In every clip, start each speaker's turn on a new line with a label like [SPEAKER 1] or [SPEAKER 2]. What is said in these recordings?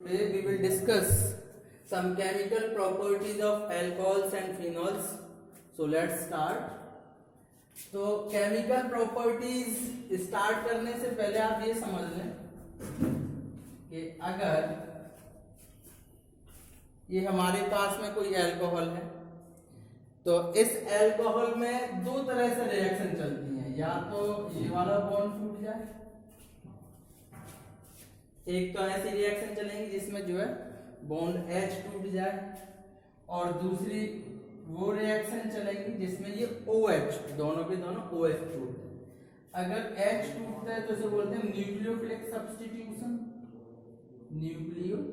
[SPEAKER 1] Today we will discuss some chemical properties of alcohols and phenols. So let's start. तो chemical properties start करने से पहले आप ये समझ लें कि अगर ये हमारे पास में कोई अल्कोहल है तो इस अल्कोहल में दो तरह से रिएक्शन चलती हैं, या तो ये वाला बॉन्ड टूट जाए, एक तो ऐसी रिएक्शन चलेंगी जिसमें जो है बॉन्ड H टूट जाए, और दूसरी वो रिएक्शन चलेंगी जिसमें ये OH दोनों के दोनों OH टूट जाए। अगर H टूटता है तो इसे बोलते हैं न्यूक्लियोफिलिक सब्स्टिट्यूशन, न्यूक्लियोफिलिक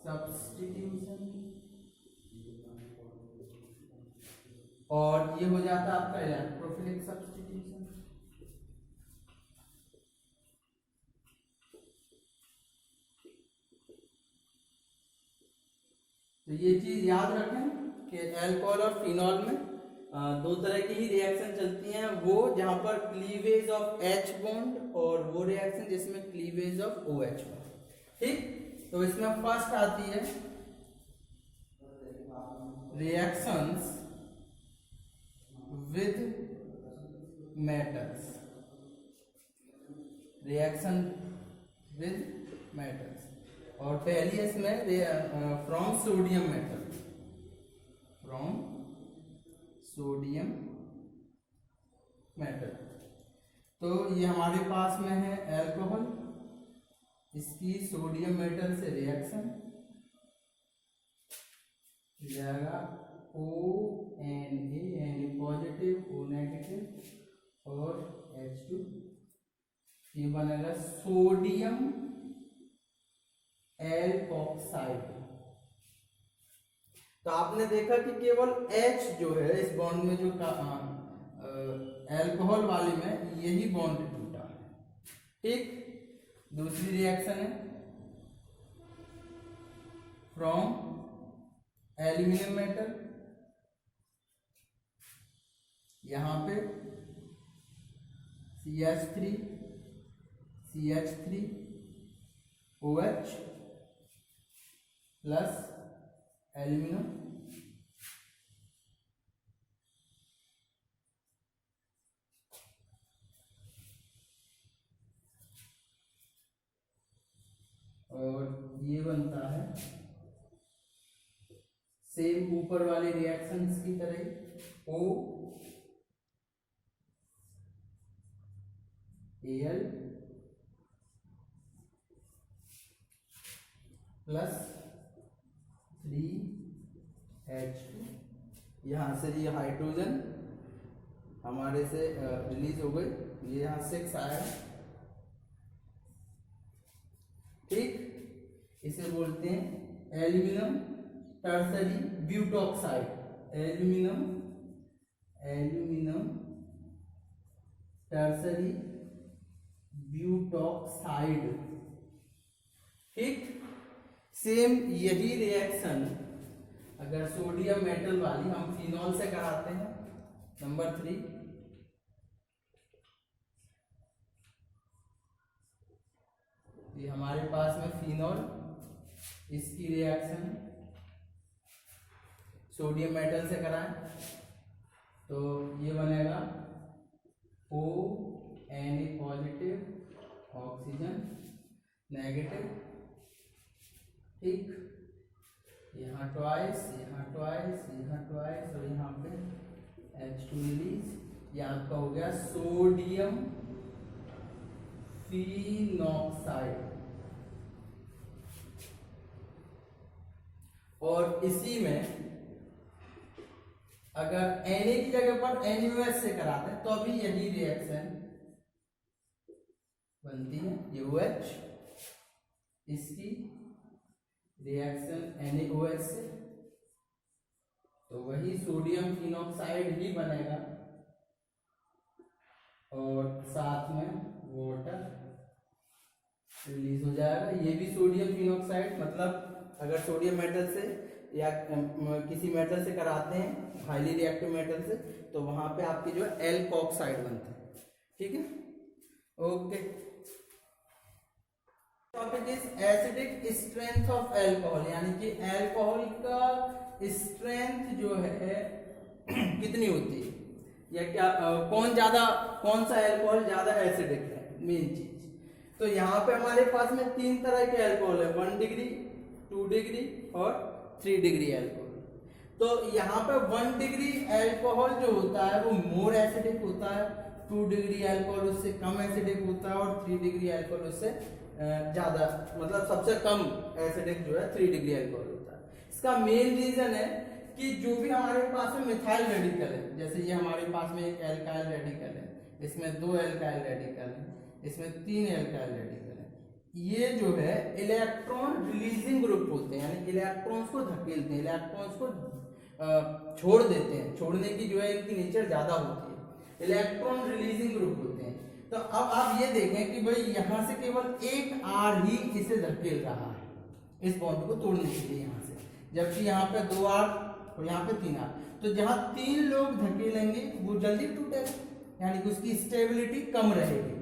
[SPEAKER 1] सब्स्टिट्यूशन, और ये हो जाता है आपका इलेक्ट्रोफिलिक सब्स्टिट्यूशन। तो ये चीज याद रखें कि अल्कोहल और फिनॉल में दो तरह की ही रिएक्शन चलती हैं, वो जहां पर क्लीवेज ऑफ H बॉन्ड और वो रिएक्शन जिसमें क्लीवेज ऑफ OH बॉन्ड। ठीक, तो इसमें फर्स्ट आती है reactions with metals, reaction with metals, और पहली इसमें from sodium metal, from sodium metal. तो ये हमारे पास में है अल्कोहल, इसकी सोडियम मेटल से रिएक्शन जाएगा Na पॉजिटिव, O नेगेटिव और H2, ये बनेगा सोडियम एल्कोक्साइड। तो आपने देखा कि केवल H जो है इस बॉन्ड में जो अल्कोहल वाले में यही बॉन्ड टूटा है। ठीक, दूसरी रिएक्शन है फ्रॉम एल्यूमिनियम मेटल, यहां पे CH3 OH प्लस एल्यूमिनियम, और ये बनता है सेम ऊपर वाले रिएक्शंस की तरह O Al प्लस 3H2, यहाँ से ये हाइड्रोजन हमारे से रिलीज हो गई, ये यहाँ 6 आया। ठीक, इसे बोलते हैं aluminium tertiary butoxide, aluminium tertiary butoxide. ठीक, सेम यही रिएक्शन अगर सोडियम मेटल वाली हम फिनॉल से कराते हैं, नंबर 3, ये हमारे पास में फिनॉल, इसकी रिएक्शन सोडियम मेटल से कराएं तो ये बनेगा Na पॉजिटिव, ऑक्सीजन नेगेटिव। ठीक, यहाँ ट्वाइस, यहाँ ट्वाइस, यहाँ ट्वाइस, और यहाँ पे H2 रिलीज। ये आपका हो गया सोडियम फिनॉक्साइड। और इसी में अगर Na की जगह पर NaOH से कराते हैं तो अभी यही रिएक्शन बनती है, ये OH, इसकी रिएक्शन NaOH से, तो वही सोडियम फिनॉक्साइड ही बनेगा, और साथ में वाटर रिलीज हो जाएगा। ये भी सोडियम फिनॉक्साइड, मतलब अगर सोडियम मेटल से या किसी मेटल से कराते हैं, हाईली रिएक्टिव मेटल से, तो वहां पे आपकी जो है एल्कोक्साइड बनता है। ठीक है, okay. Topic is acidic strength of alcohol, यानी कि अल्कोहल का स्ट्रेंथ जो है कितनी होती है, या क्या कौन सा अल्कोहल ज्यादा एसिडिक है, मेन चीज। तो यहाँ पे हमारे पास में 3 तरह के अल्कोहल है, 1 डिग्री, 2 डिग्री और 3 डिग्री अल्कोहल। तो यहाँ पे 1 डिग्री अल्कोहल जो होता है वो मोर एसिडिक होता है, 2 डिग्री अल्कोहल उससे कम एसिडिक होता है और 3 डिग्री अल्कोहल उससे ज्यादा, मतलब सबसे कम एसिडिक जो है 3 डिग्री अल्कोहल होता है। इसका मेन रीजन है कि जो भी हमारे पास में मिथाइल रेडिकल है, जैसे ये हमारे पास में एक एल्काइल रेडिकल है, इसमें 2 एल्काइल रेडिकल है, इसमें 3 एल्काइल रेडिकल है, ये जो है इलेक्ट्रॉन रिलीजिंग ग्रुप होते हैं, यानी इलेक्ट्रॉन्स को धकेलते हैं, इलेक्ट्रॉन्स को छोड़ देते हैं, छोड़ने की जो है इनकी नेचर ज्यादा होती है, इलेक्ट्रॉन रिलीजिंग ग्रुप होते हैं। तो अब आप ये देखें कि भाई यहाँ से केवल एक आर ही इसे धकेल रहा है इस बॉन्ड को तोड़ने के लिए यहाँ से, जबकि यहाँ पे 2 आर और यहाँ पे 3 आर। तो जहाँ 3 लोग धकेलेंगे वो जल्दी टूटेगा, यानी कि उसकी स्टेबिलिटी कम रहेगी,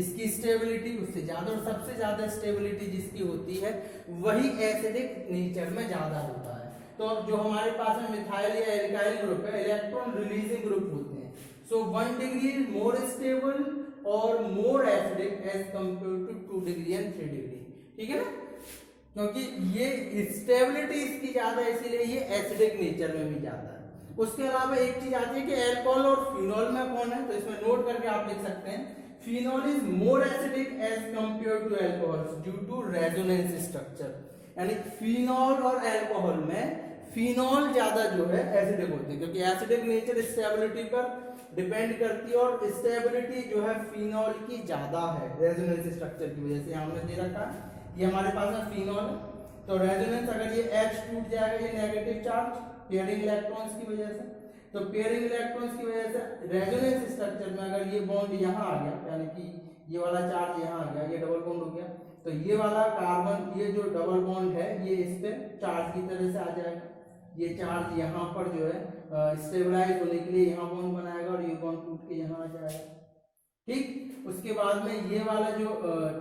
[SPEAKER 1] इसकी स्टेबिलिटी उससे ज्यादा, और सबसे ज्यादा स्टेबिलिटी जिसकी होती है वही एसिडिक नेचर में ज्यादा होता है। तो जो हमारे पास में मिथाइल या एल्काइल ग्रुप है, इलेक्ट्रॉन रिलीजिंग ग्रुप होते हैं। So 1 degree is more stable और more acidic as compare to 2 degree and 3 degree, ठीक है ना, क्योंकि ये स्टेबिलिटी इसकी ज्यादा है, इसीलिए ये एसिडिक नेचर में भी ज्यादा है। उसके अलावा एक चीज आती है कि अल्कोहल और फिनॉल में कौन है, तो इसमें नोट करके आप लिख सकते हैं, phenol is more acidic as compare to alcohol due to resonance structure, यानी फिनॉल और अल्कोहल में फिनॉल ज्यादा जो है एसिडिक होते हैं, क्योंकि एसिडिक नेचर स्टेबिलिटी पर डिपेंड करती है और स्टेबिलिटी जो है फिनॉल की ज्यादा है रेजोनेंस स्ट्रक्चर की वजह से। हमने दे रखा है ये हमारे पास में फिनॉल है, तो रेजोनेंस अगर ये H टूट जाएगा, ये नेगेटिव चार्ज पेयरिंग इलेक्ट्रॉन्स की वजह से, तो पेयरिंग इलेक्ट्रॉन्स की वजह से रेजोनेंस स्ट्रक्चर में अगर ये बॉन्ड यहाँ आ गया, यानी कि ये वाला चार्ज यहाँ आ गया, ये डबल बॉन्ड हो गया, तो ये वाला कार्बन, ये जो डबल बॉन्ड है ये इस पे चार्ज की तरह से आ जाएगा, ये चार्ज यहाँ पर जो है स्टेबलाइज होने के लिए यहाँ बॉन्ड बनाएगा और ये बॉन्ड टूट के यहाँ आ जाएगा, ठीक। उसके बाद में ये वाला जो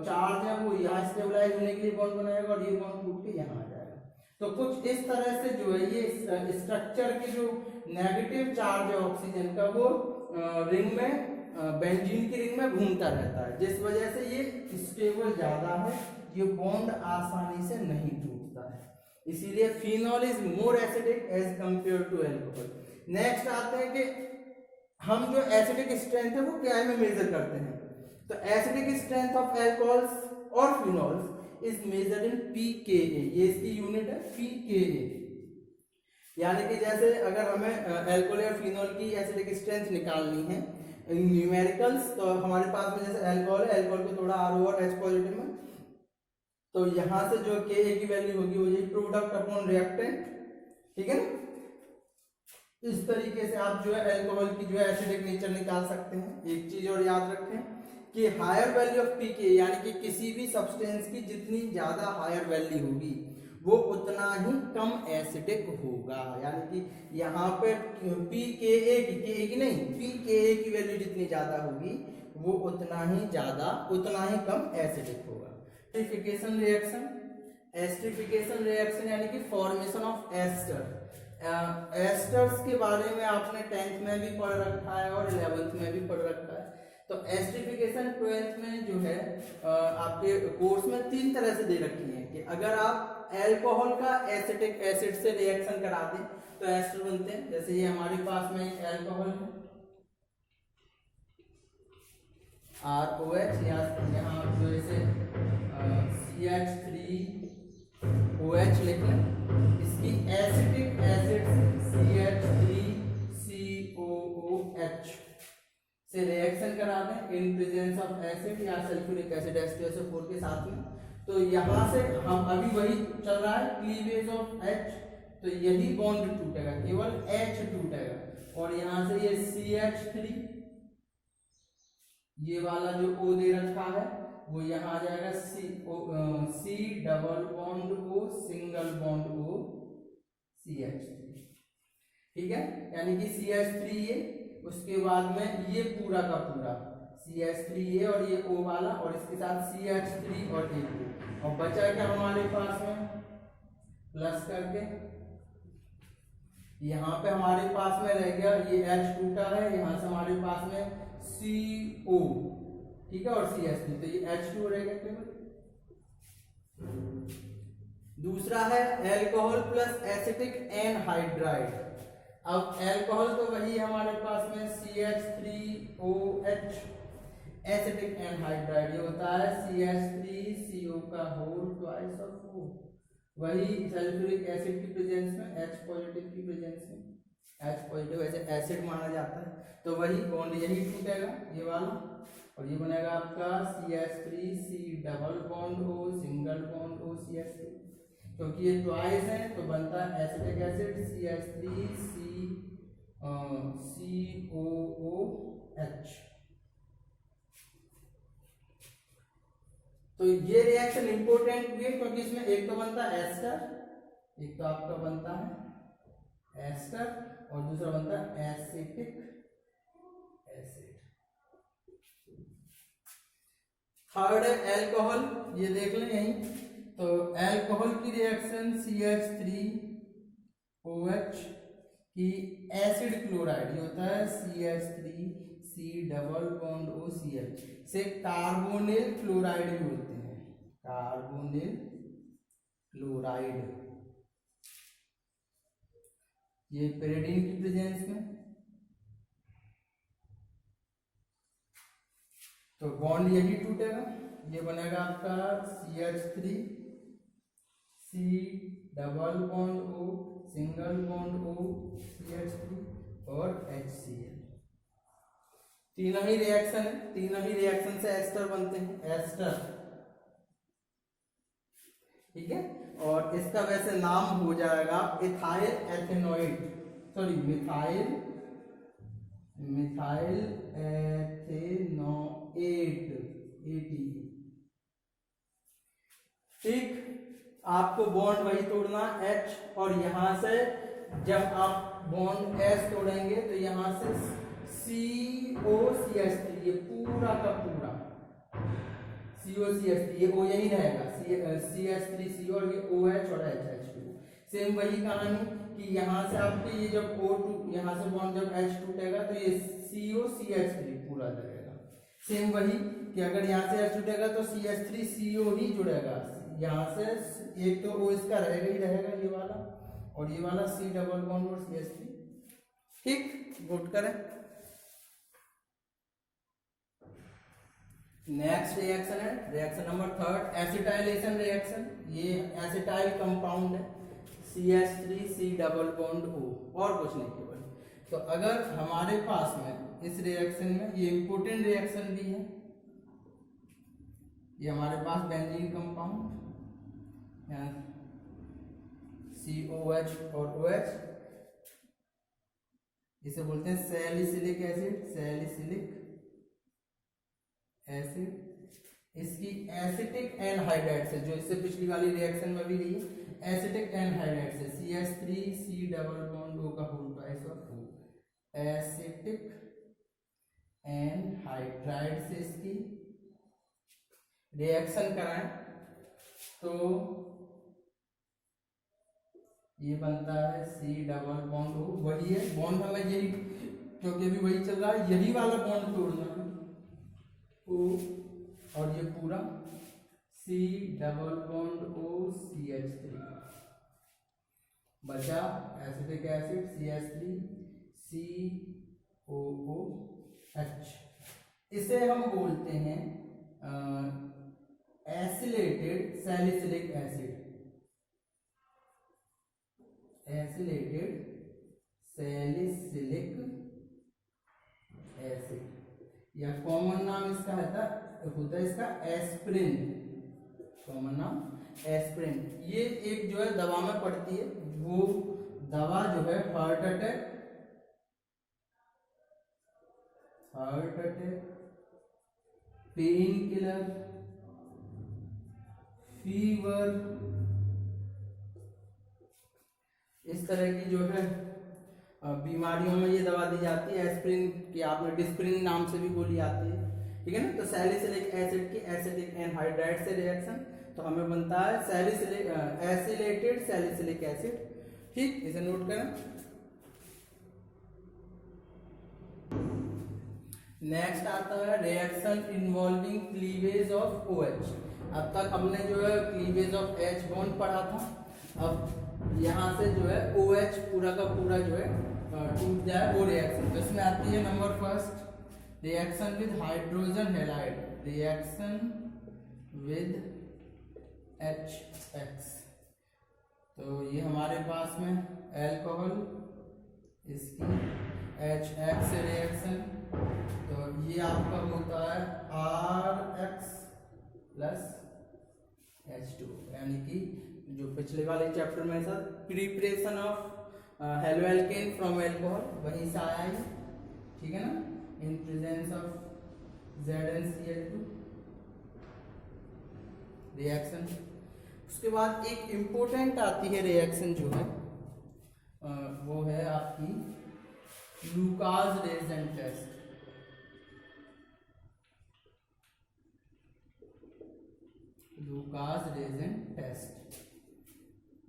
[SPEAKER 1] चार्ज है वो यहाँ स्टेबलाइज होने के लिए बॉन्ड बनाएगा और ये बॉन्ड टूट के यहाँ आ जाएगा। तो कुछ इस तरह से जो है ये स्ट्रक्चर के जो नेगेटिव चार्ज है ऑक्सीजन का वो रिंग में, बेंजीन की रिंग में घूमता रहता है, जिस वजह से ये स्टेबल ज्यादा है, ये बॉन्ड आसानी से नहीं टूटता है, इसीलिए phenol is more acidic as compare to alcohol. Next आते हैं कि हम जो एसिडिक स्ट्रेंथ है वो क्या में मेजर करते हैं, तो एसिडिक स्ट्रेंथ ऑफ अल्कोहल्स और phenols is measured in pKa, ये इसकी यूनिट है pKa, यानी कि जैसे अगर हमें अल्कोहल और फिनॉल की एसिडिक स्ट्रेंथ निकालनी है न्यूमेरिकल्स, तो हमारे पास में जैसे अल्कोहल है, अल्कोहल को थोड़ा R और H पॉजिटिव में, तो यहां से जो Ka की वैल्यू होगी वो ये प्रोडक्ट अपॉन रिएक्टेंट, ठीक है ना। इस तरीके से आप जो है अल्कोहल की जो है एसिडिक नेचर निकाल सकते हैं। एक चीज और याद रखें कि हायर वैल्यू ऑफ pK, यानी कि किसी भी सब्सटेंस की जितनी ज्यादा हायर वैल्यू होगी वो उतना ही कम एसिडिक होगा, यानी कि यहाँ पे pKa की नहीं, pKa की वैल्यू जितनी ज्यादा होगी वो उतना ही कम एसिडिक होगा। एस्टरिफिकेशन रिएक्शन, एस्टरिफिकेशन रिएक्शन यानी कि फॉर्मेशन ऑफ एस्टर। एस्टर्स के बारे में आपने 10th में भी पढ़ रखा है और 11th में भी पढ़ रखा है। तो एस्टरिफिकेशन 12th में जो है आपके कोर्स में 3 तरह से दे रखी है कि अगर आप अल्कोहल का एसिटिक एसिड से रिएक्शन करा दें तो एस्टर बनते हैं। जैसे ये हमारे पास में एक अल्कोहल है ROH, यहाँ जो इसे CH3OH लिख लें, इसकी एसिटिक एसिड CH3COOH से रिएक्शन करा दें इन प्रेजेंस ऑफ एसिड या सल्फ्यूरिक एसिड H2SO4 के साथ में, तो यहाँ से हम अभी वही चल रहा है क्लीवेज ऑफ H, तो यही बॉन्ड टूटेगा, केवल H टूटेगा और यहाँ से ये CH3, ये वाला जो O दे रखा है वो यहाँ आ जाएगा C double bond O single bond O CH3, ठीक है, यानी कि CH3 ये, उसके बाद में ये पूरा का पूरा CH3 और ये O वाला, और इसके साथ CH3 और A2, और बचा क्या हमारे पास में प्लस करके, यहाँ पे हमारे पास में रह गया ये H टूटा है, यहाँ से हमारे पास में CO, ठीक है, और CH3, तो ये H2 रह गया केवल। दूसरा है एल्कोहल प्लस एसिटिक एनहाइड्राइड। अब एल्कोहल तो वही हमारे पास में CH3OH, एसिटिक एनहाइड्राइड ये होता है CH3CO का होल ट्वाइस ऑफ O, वही सल्फ्यूरिक एसिड की प्रेजेंस में, H पॉजिटिव की प्रेजेंस में, H पॉजिटिव ऐसे एसिड माना जाता है, तो वही बॉन्ड यही टूटेगा ये वाला, और ये बनेगा आपका CH3C double bond O single bond O CH3, क्योंकि ये ट्वाइस है तो बनता है एसिटिक एसिड CH3COOH। तो ये रिएक्शन इंपॉर्टेंट भी है क्योंकि इसमें एक तो बनता है एस्टर, एक तो आपका बनता है एस्टर, और दूसरा बनता है एसिटिक एसिड। थर्ड है एल्कोहल, ये देख लें यहीं, तो एल्कोहल की रिएक्शन CH3OH की एसिड क्लोराइड ये होता है CH3C डबल बॉन्ड OCl से कार्बोनिल क्लोराइड भी होते हैं, कार्बोनिल क्लोराइड, ये पेरिडीन की प्रेजेंस में, तो बॉन्ड यही टूटेगा, ये बनेगा आपका CH3C double bond O single bond O CH3 और HCl। तीनों ही रिएक्शन है, तीनों ही रिएक्शन से एस्टर बनते हैं, एस्टर, ठीक है। और इसका वैसे नाम हो जाएगा ethyl ethanoate, sorry methyl ethanoate, ठीक। आपको बॉन्ड वही तोड़ना H, और यहां से जब आप बॉन्ड S तोड़ेंगे तो यहां से COCH3 ये पूरा का पूरा COCH3 ये O यही रहेगा, CH3C और ये OH और HH2। सेम वही कहानी कि यहाँ से आपके ये जब O2 यहाँ से बॉन्ड जब H टूटेगा तो ये COCH3 पूरा लगेगा। सेम वही कि अगर यहाँ से H टूटेगा तो CH3CO ही जुड़ेगा, यहाँ से एक तो O इसका रहेगा ही रहेगा ये वाला, और ये वाला C डबल बॉन्ड और CH3, ठीक। गुड करें। नेक्स्ट रिएक्शन है reaction number third, acetylation reaction. ये एसिटाइल कंपाउंड है CH3C डबल बॉन्ड O, और कुछ नहीं केवल। तो अगर हमारे पास में इस रिएक्शन में ये इंपॉर्टेंट रिएक्शन भी है, ये हमारे पास बेंजीन कंपाउंड COH और OH, इसे बोलते हैं सैलिसिलिक एसिड, सैलिसिलिक एसिड। इसकी एसिटिक एनहाइड्राइड से, जो इससे पिछली वाली रिएक्शन में भी गई है, एसिटिक एनहाइड्राइड से CH3C डबल बॉन्ड O का whole twice of O, acetic anhydride से इसकी रिएक्शन कराएं तो ये बनता है C डबल बॉन्ड O, वही है बॉन्ड हमें यही, क्योंकि अभी वही चल रहा है, यही वाला बॉन्ड तोड़ना है O, और ये पूरा C double bond O CH3, बचा एसिटिक एसिड CH3 COOH। इसे हम बोलते हैं acylated salicylic acid, acylated salicylic acid, या कॉमन नाम इसका होता है इसका एस्प्रिन, कॉमन नाम एस्प्रिन। ये एक जो है दवा में पड़ती है, वो दवा जो है heart attack, pain killer, fever, इस तरह की जो है बीमारियों में ये दवा दी जाती है। एस्प्रिन की आपने डिस्प्रिन नाम से भी गोली आती है, ठीक है ना। तो सैलिसिलिक एसिड की एसिटिक एनहाइड्राइड से रिएक्शन, तो हमें बनता है एसिलेटेड सैलिसिलिक एसिड। ठीक, इसे नोट करें। नेक्स्ट आता है reaction involving cleavage of OH। अब तक हमने जो है क्लीवेज ऑफ H बॉन्ड पढ़ा था, अब यहाँ से जो है OH पूरा का पूरा जो है टूट जाए वो रिएक्शन। तो इसमें आती है number first reaction with hydrogen halide, reaction with HX। तो ये हमारे पास में एल्कोहल, इसकी HX से रिएक्शन, तो ये आपका होता है RX प्लस H2, यानी कि जो पिछले वाले चैप्टर में था preparation of haloalkane from alcohol, वहीं से आया है, ठीक है ना, in presence of ZnCl2 reaction. उसके बाद एक इम्पोर्टेंट आती है रिएक्शन जो है वो है आपकी Lucas reagent test. Lucas reagent test,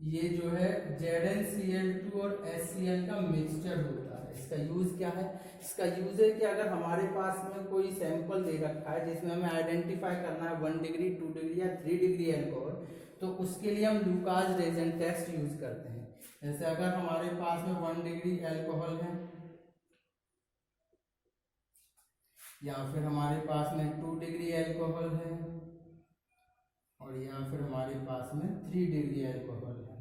[SPEAKER 1] ये जो है ZnCl2 और HCl का मिक्सचर होता है। इसका यूज क्या है? इसका यूज है कि अगर हमारे पास में कोई सैंपल दे रखा है जिसमें हमें आइडेंटिफाई करना है 1 डिग्री 2 डिग्री या 3 डिग्री एल्कोहल, तो उसके लिए हम लुकास रेजन टेस्ट यूज करते हैं। जैसे अगर हमारे पास में 1 डिग्री एल्कोहल है, या फिर हमारे पास में 2 डिग्री एल्कोहल है, और या फिर हमारे पास में 3 डिग्री एल्कोहल है।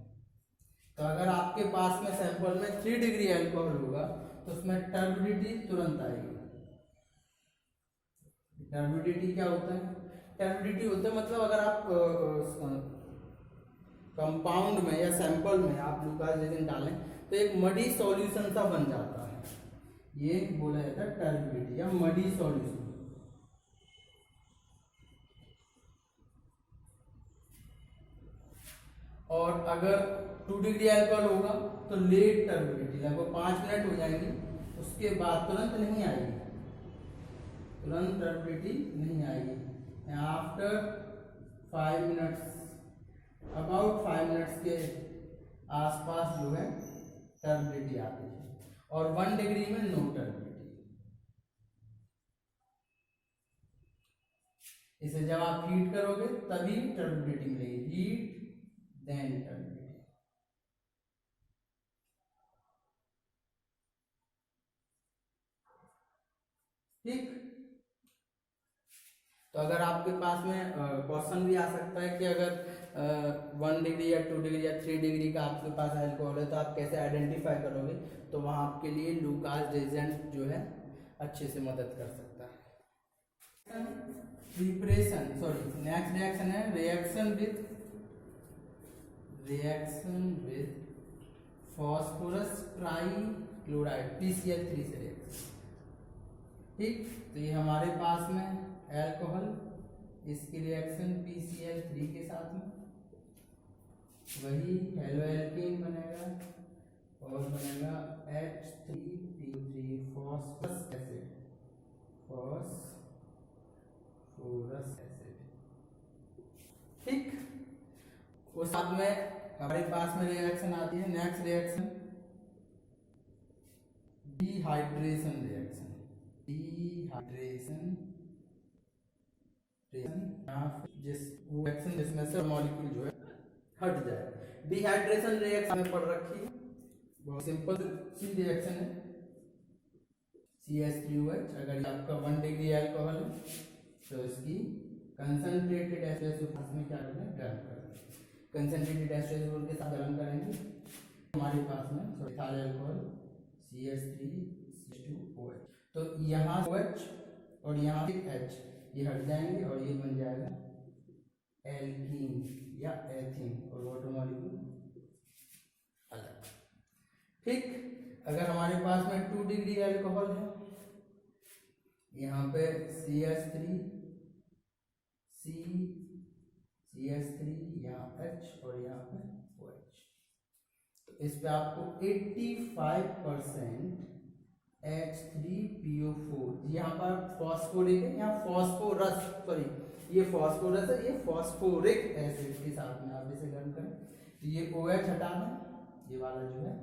[SPEAKER 1] तो अगर आपके पास में सैंपल में 3 डिग्री एल्कोहल होगा तो उसमें टर्बिडिटी तुरंत आएगी। टर्बिडिटी क्या होता है? टर्बिडिटी होता है मतलब अगर आप कंपाउंड में या सैंपल में आप लुकास रेजन डालें तो एक मडी सॉल्यूशन सा बन जाता है, ये बोला जाता है टर्बिडिटी या मडी सॉल्यूशन। और अगर 2 डिग्री एल्कोहल होगा तो लेट टर्बिडिटी, लगभग 5 मिनट हो जाएंगे, उसके बाद तुरंत नहीं आएगी, तुरंत टर्बिडिटी नहीं आएगी। आफ्टर 5 मिनट्स, अबाउट 5 मिनट्स के आसपास जो है टर्बिडिटी आती है, और 1 डिग्री में नो टर्बिडिटी। इसे जब आप हीट करोगे तभी टर्बिडिटी मिलेगी, हीट देन टर्बिडिटी। ठीक, तो अगर आपके पास में क्वेश्चन भी आ सकता है कि अगर 1 डिग्री या 2 डिग्री या 3 डिग्री का आपके पास एल्कोहल है तो आप कैसे आइडेंटिफाई करोगे, तो वहां आपके लिए लुकास रेजन जो है अच्छे से मदद कर सकता है। प्रिपरेशन, सॉरी, नेक्स्ट रिएक्शन है reaction with phosphorus trichloride PCl3 से रिएक्शन। ठीक, तो ये हमारे पास में एल्कोहल, इसकी रिएक्शन PCl3 के साथ में, वही हेलोएल्केन बनेगा और बनेगा H3PO3 phosphorous acid, phosphorous acid. ठीक, उस साथ में हमारे पास में रिएक्शन आती है, next reaction dehydration reaction. Dehydration जिस रिएक्शन जिसमें से मॉलिक्यूल जो है हट जाए। डिहाइड्रेशन रिएक्शन में पढ़ रखी है, बहुत सिंपल सी रिएक्शन है, CH3OH। अगर आपका 1 डिग्री एल्कोहल है तो इसकी कंसंट्रेटेड H2SO4 में क्या करना है, गर्म करना है। कंसंट्रेटेड H2SO4 के साथ गर्म करेंगे, हमारे पास में इथाइल अल्कोहल CH3CH2OH, तो यहाँ OH और यहाँ H ये हट जाएंगे और ये बन जाएगा एल्कीन या एथीन, और वाटर मॉलिक्यूल अलग। ठीक, अगर हमारे पास में 2 डिग्री एल्कोहल है, यहाँ पे CH3 यहाँ H और यहाँ पे OH, तो इस पे आपको 85% H3PO4, यहाँ पर फॉस्फोरिक है, यहाँ फॉस्फोरस, सॉरी ये फॉस्फोरस है, ये फॉस्फोरिक एसिड के साथ में आप इसे गर्म करें तो ये OH हटा दें, ये वाला जो है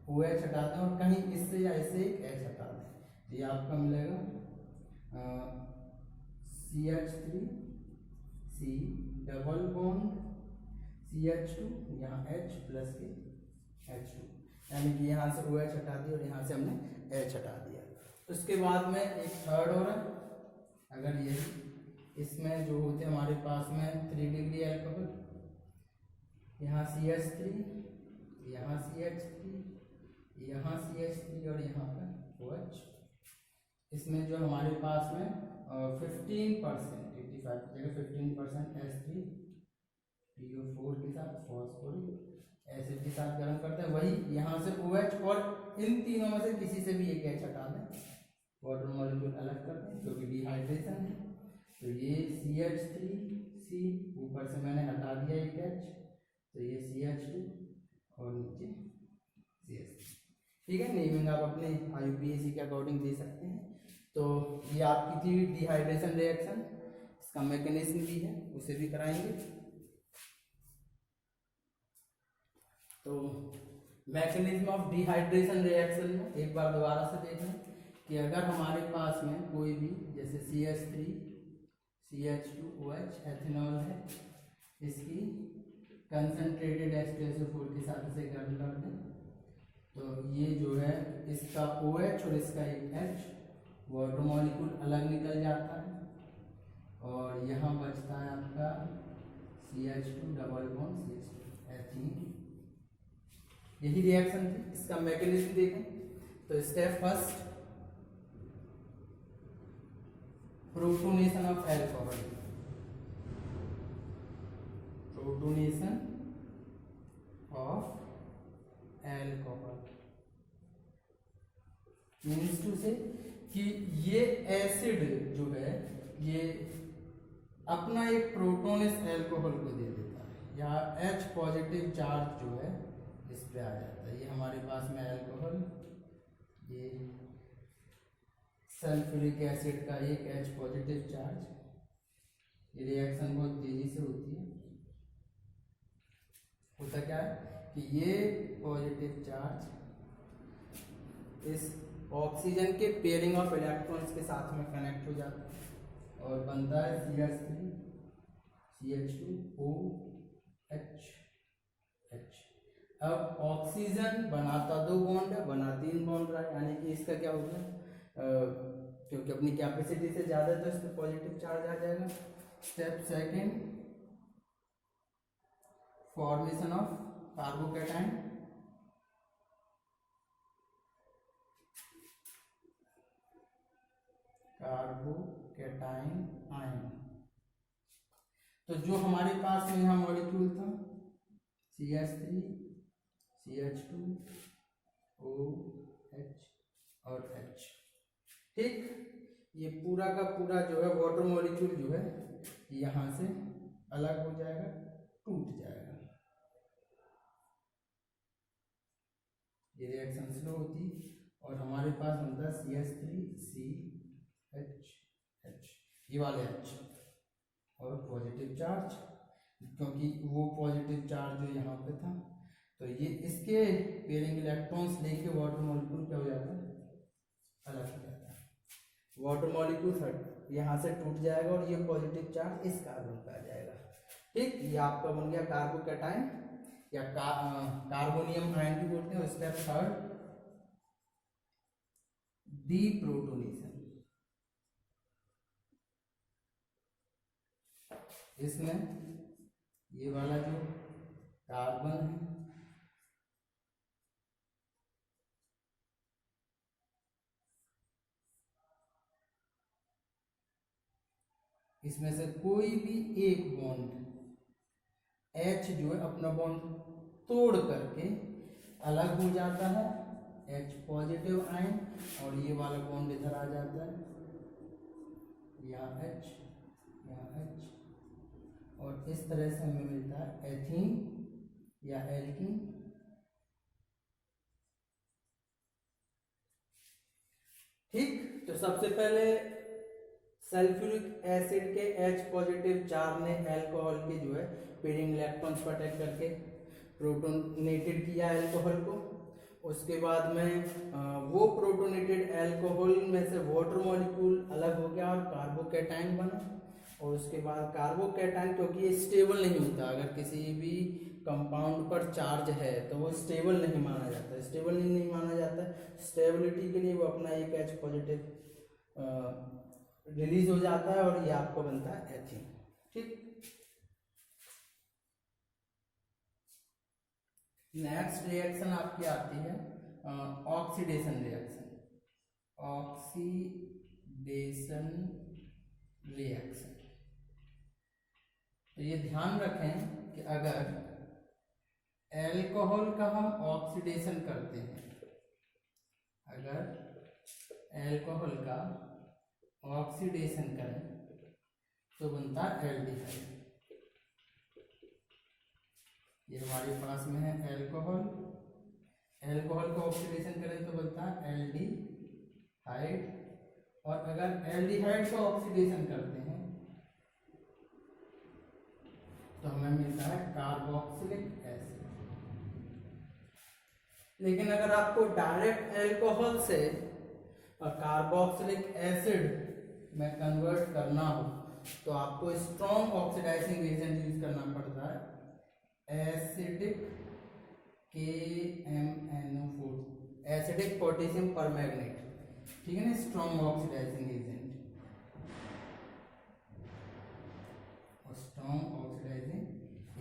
[SPEAKER 1] OH हटा दें और कहीं इससे या इससे एक H हटा दें तो ये आपका मिलेगा CH3 C double bond CH2, यहाँ H प्लस के H2, यानी कि यहाँ से OH हटा दिया और यहाँ से हमने H हटा दिया। उसके बाद में एक थर्ड और है, अगर ये इसमें जो होते हैं हमारे पास में 3 डिग्री अल्कोहल, यहाँ CH3, यहाँ CH3, यहाँ CH3 और यहाँ पर OH, इसमें जो हमारे पास में 15% 85 की जगह 15% H3PO4 के साथ फॉस्फोरिक एसिड के साथ गर्म करते हैं, वही यहाँ से OH और इन तीनों में से किसी से भी एक H हटा दें, वाटर मॉलिक्यूल अलग कर दें क्योंकि डिहाइड्रेशन है। तो ये CH3C ऊपर से मैंने हटा दिया एक H, तो ये CH2 और नीचे CH3, ठीक है। नेमिंग आप अपने IUPAC के अकॉर्डिंग दे सकते हैं। तो ये आपकी थी डिहाइड्रेशन रिएक्शन, इसका मैकेनिज्म भी है उसे भी कराएंगे। तो मैकेनिज्म ऑफ डिहाइड्रेशन रिएक्शन में एक बार दोबारा से देख लें कि अगर हमारे पास में कोई भी जैसे CH3 CH2OH एथेनॉल है, इसकी कंसंट्रेटेड H2SO4 के साथ इसे गर्म कर दें तो ये जो है इसका OH और इसका एक H वाटर मॉलिक्यूल अलग निकल जाता है और यहाँ बचता है आपका CH2 double bond CH2 ethene. यही रिएक्शन थी। इसका मैकेनिज्म देखें तो step first, protonation of alcohol, protonation of alcohol means to say कि ये एसिड जो है ये अपना एक प्रोटोन इस अल्कोहल को दे देता है, यहाँ H पॉजिटिव चार्ज जो है इस पे आ जाता है। ये हमारे पास में अल्कोहल, ये सल्फ्यूरिक एसिड का एक H पॉजिटिव चार्ज, ये रिएक्शन बहुत तेजी से होती है। होता क्या है कि ये पॉजिटिव चार्ज इस ऑक्सीजन के पेयरिंग ऑफ इलेक्ट्रॉन्स के साथ में कनेक्ट हो जाता है और बनता है CH3 CH2OH। अब ऑक्सीजन बनाता 2 बॉन्ड है, बना 3 बॉन्ड रहा है, यानी कि इसका क्या होगा क्योंकि अपनी कैपेसिटी से ज़्यादा तो इसमें पॉजिटिव चार्ज आ जाएगा। Step second, formation of carbocation, carbocation ion. तो जो हमारे पास में यहाँ मॉलिक्यूल था CH3 CH2OH और H, ठीक, ये पूरा का पूरा जो है वाटर मॉलिक्यूल जो है यहाँ से अलग हो जाएगा, टूट जाएगा। ये रिएक्शन स्लो होती और हमारे पास बनता है CH3CHH, ये वाले H और पॉजिटिव चार्ज, क्योंकि वो पॉजिटिव चार्ज जो यहाँ पे था तो ये इसके पेयरिंग इलेक्ट्रॉन्स लेके वाटर मॉलिक्यूल क्या हो जाता है, अलग हो जाता है। वाटर मॉलिक्यूल यहाँ से टूट जाएगा और ये पॉजिटिव चार्ज इस कार्बन पे आ जाएगा, ठीक। ये आपका बन गया कार्बोकैटायन या कार्बोनियम आयन भी बोलते हैं। Step third, deprotonation. इसमें ये वाला जो कार्बन है इसमें से कोई भी एक बॉन्ड H जो है अपना बॉन्ड तोड़ करके अलग हो जाता है, H पॉजिटिव आयन, और ये वाला बॉन्ड इधर आ जाता है, यहाँ H यहाँ H, और इस तरह से हमें मिलता है एथीन या एल्कीन। ठीक, तो सबसे पहले सल्फ्यूरिक एसिड के H पॉजिटिव चार्ज ने अल्कोहल के जो है पेयरिंग इलेक्ट्रॉन्स पर अटैक करके प्रोटोनेटेड किया अल्कोहल को। उसके बाद में वो प्रोटोनेटेड अल्कोहल में से वाटर मॉलिक्यूल अलग हो गया और कार्बोकैटायन बना। और उसके बाद कार्बोकैटायन, क्योंकि ये स्टेबल नहीं होता, अगर किसी भी कंपाउंड पर चार्ज है तो वो स्टेबल नहीं माना जाता, स्टेबल नहीं माना जाता। स्टेबिलिटी के लिए वो अपना एक H पॉजिटिव रिलीज हो जाता है और ये आपको बनता है एथीन। ठीक, नेक्स्ट रिएक्शन आपकी आती है ऑक्सीडेशन रिएक्शन। ऑक्सीडेशन रिएक्शन, तो ये ध्यान रखें कि अगर अल्कोहल का हम ऑक्सीडेशन करते हैं, अगर अल्कोहल का ऑक्सीडेशन करें तो बनता है एल्डिहाइड। ये हमारे पास में है अल्कोहल, अल्कोहल का ऑक्सीडेशन करें तो बनता है एल्डिहाइड। और अगर एल्डिहाइड का ऑक्सीडेशन करते हैं तो हमें मिलता है कार्बोक्सिलिक एसिड। लेकिन अगर आपको डायरेक्ट अल्कोहल से कार्बोक्सिलिक एसिड में कन्वर्ट करना हो तो आपको स्ट्रॉन्ग ऑक्सीडाइजिंग एजेंट यूज करना पड़ता है, acidic KMnO4, acidic potassium permanganate. ठीक है ना, strong oxidising agent, strong oxidising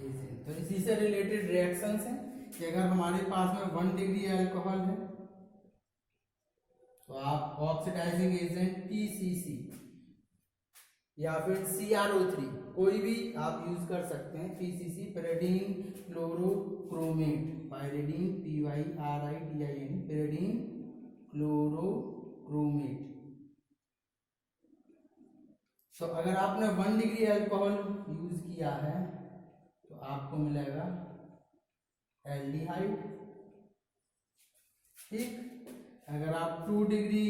[SPEAKER 1] agent. तो इसी से रिलेटेड रिएक्शंस हैं कि अगर हमारे पास में 1 डिग्री अल्कोहल है तो आप ऑक्सीडाइजिंग एजेंट TCC या फिर CrO3 कोई भी आप यूज कर सकते हैं। PCC pyridine chlorochromate, pyridine PYRIDIN, pyridine chlorochromate. तो अगर आपने 1 डिग्री अल्कोहल यूज किया है तो आपको मिलेगा एल्डिहाइड। ठीक, अगर आप 2 डिग्री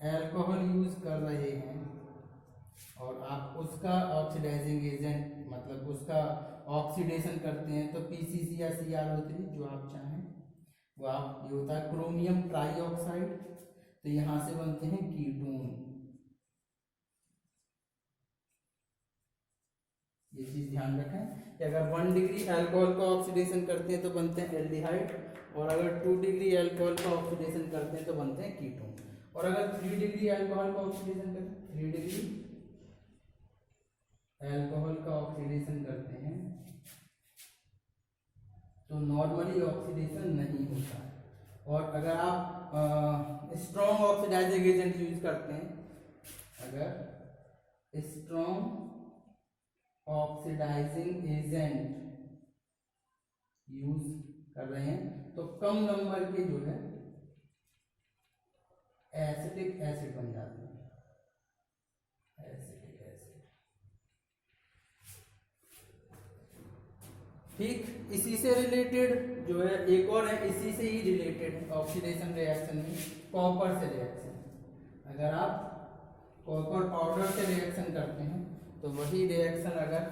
[SPEAKER 1] अल्कोहल यूज कर रहे हैं और आप उसका ऑक्सीडाइजिंग एजेंट मतलब उसका ऑक्सीडेशन करते हैं तो PCC या CrO3 जो आप चाहें वो आप, ये होता है क्रोमियम ट्राईऑक्साइड, तो यहां से बनते हैं कीटोन। ये चीज ध्यान रखें कि अगर 1 डिग्री अल्कोहल का ऑक्सीडेशन करते हैं तो बनते हैं एल्डिहाइड, और अगर 2 डिग्री अल्कोहल का ऑक्सीडेशन करते हैं तो बनते हैं कीटोन। और अगर 3 डिग्री अल्कोहल का ऑक्सीडेशन करते हैं, 3 डिग्री अल्कोहल का ऑक्सीडेशन करते हैं तो नॉर्मली ऑक्सीडेशन नहीं होता है। और अगर आप स्ट्रॉन्ग ऑक्सीडाइजिंग एजेंट यूज करते हैं, अगर स्ट्रॉन्ग ऑक्सीडाइजिंग एजेंट यूज कर रहे हैं तो कम नंबर के जो है एसिटिक एसिड बन जाते हैं, एसिटिक एसिड। ठीक, इसी से रिलेटेड जो है एक और है, इसी से ही रिलेटेड ऑक्सीडेशन रिएक्शन में कॉपर से रिएक्शन। अगर आप कॉपर पाउडर से रिएक्शन करते हैं तो वही रिएक्शन अगर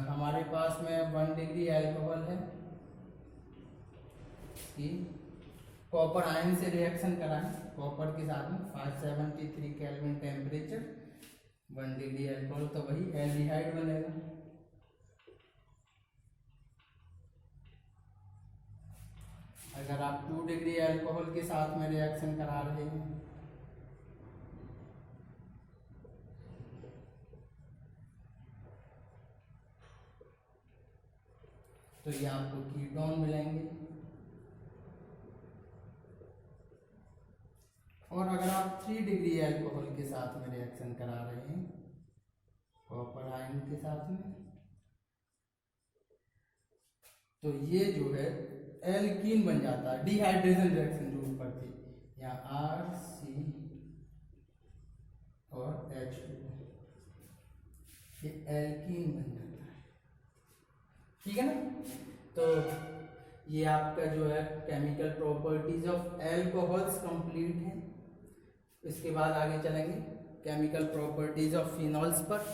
[SPEAKER 1] हमारे पास में 1 डिग्री अल्कोहल है कि कॉपर आयन से रिएक्शन कराएं, कॉपर के साथ में 573 केल्विन टेम्परेचर, 1 डिग्री अल्कोहल, तो वही एल्डिहाइड बनेगा। अगर आप 2 डिग्री अल्कोहल के साथ में रिएक्शन करा रहे हैं तो ये आपको कीटोन मिलेंगे। और अगर आप 3 डिग्री अल्कोहल के साथ में रिएक्शन करा रहे हैं कॉपर आयन के साथ में तो ये जो है एल्कीन बन जाता है, डिहाइड्रेशन रिएक्शन जो ऊपर थी, यहाँ RC और H2, ये एल्कीन बन जाता है। ठीक है ना, तो ये आपका जो है chemical properties of alcohols complete है। इसके बाद आगे चलेंगे केमिकल प्रॉपर्टीज ऑफ फिनॉल्स पर।